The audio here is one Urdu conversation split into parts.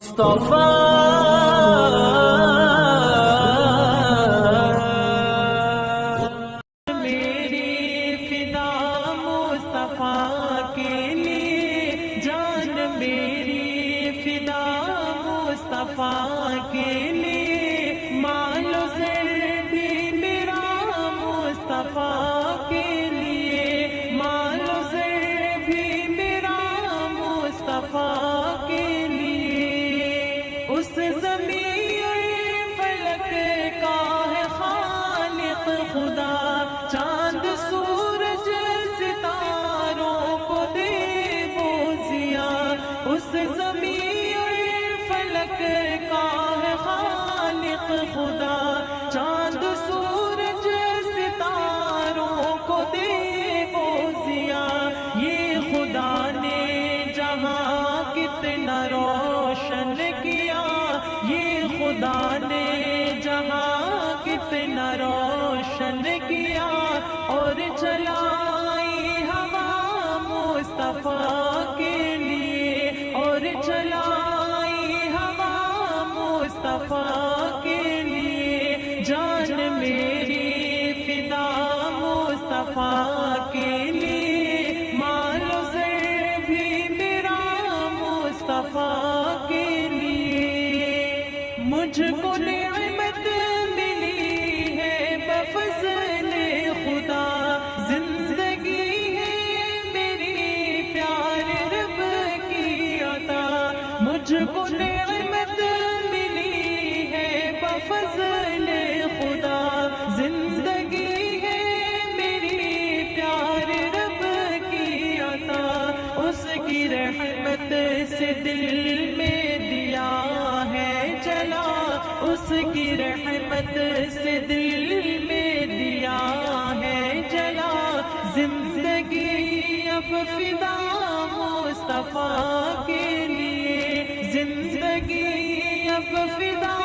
مصطفیٰ میری فدا مصطفیٰ کے لیے، جان میری فدا مصطفیٰ کے لیے، مال و زر بھی میرا مصطفیٰ کے لیے، مال و زر بھی میرا مصطفیٰ کے لیے، اس زمین فلک کا ہے خالق خدا، چاند سورج ستاروں کو دے وہ ضیا، اس زمین فلک کا ہے خالق خدا، چاند سورج ستاروں کو دے وہ ضیا، یہ خدا نے جہاں کتنا روشن کیا، یہ خدا نے جہاں کتنا روشن کیا، اور چلائی ہوا مصطفیٰ کے لیے، اور چلائی ہوا مصطفیٰ کے لیے، جان میری فدا مصطفیٰ کے لیے، مال و زر بھی میرا مصطفیٰ کے لیے، مجھ کو نعمت ملی ہے بفضل خدا، زندگی ہے میری پیارے رب کی عطا، مجھ کو نعمت ملی ہے بفضل خدا، زندگی ہے میری پیارے رب کی عطا، اس کی رحمت سے دل میں دیا ہے جلا، اس کی رحمت سے دل میں دیا ہے جلا، زندگی اب فدا مصطفیٰ کے لیے، زندگی اب فدا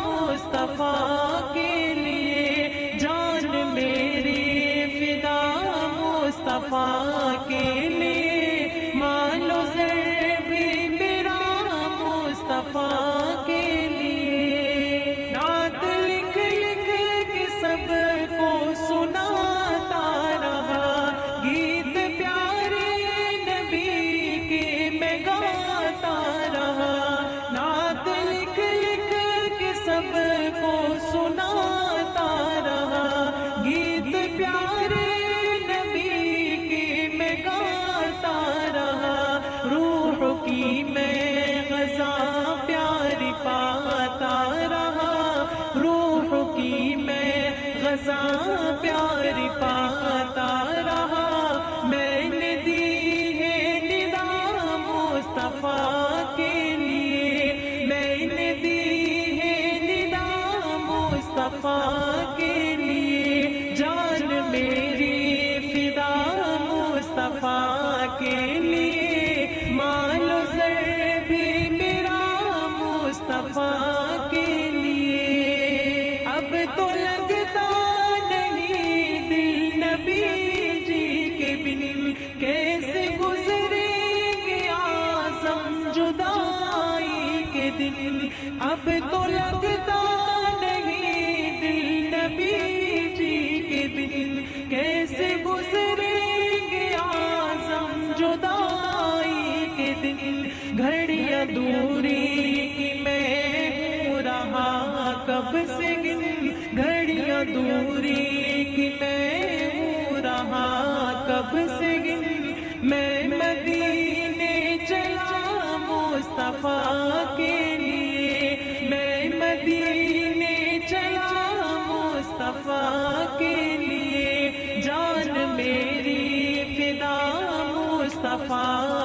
مصطفیٰ کے لیے، جان میری فدا مصطفیٰ کے لیے، مال و زر بھی میرا مصطفیٰ کے لیے، نعت لکھ لکھ کے سب کو سناتا رہا، گیت پیارے نبی کے میں گاتا رہا، نعت لکھ لکھ کے سب کو سناتا رہا، گیت پیارے نبی کے میں گاتا رہا، روح کی میں غذا پیاری پاتا رہا، روح کی میں غذا پیاری پاتا رہا، میں نے دی ہے ندا مصطفیٰ کے لیے، میں نے دی ہے ندا مصطفیٰ کے لیے، جان میری فدا مصطفیٰ کے لیے، مال و زر بھی میرا مصطفیٰ کے لیے، اب تو لگتا نہیں دل نبی جی کے بن کیسے گزریں گے اعظم جدائی کے دن، اب تو لگتا نہیں دل نبی جی کے بن کیسے گزریں گے اعظم جدائی کے دن، گھڑیاں دوری کی میں ہوں رہا کب سے گن، گھڑیاں دوری کی میں ہوں رہا کب سے گن، میں مدینے چلا مصطفیٰ کے لیے، میں مدینے چلا مصطفیٰ کے لیے، جان میری فدا مصطفیٰ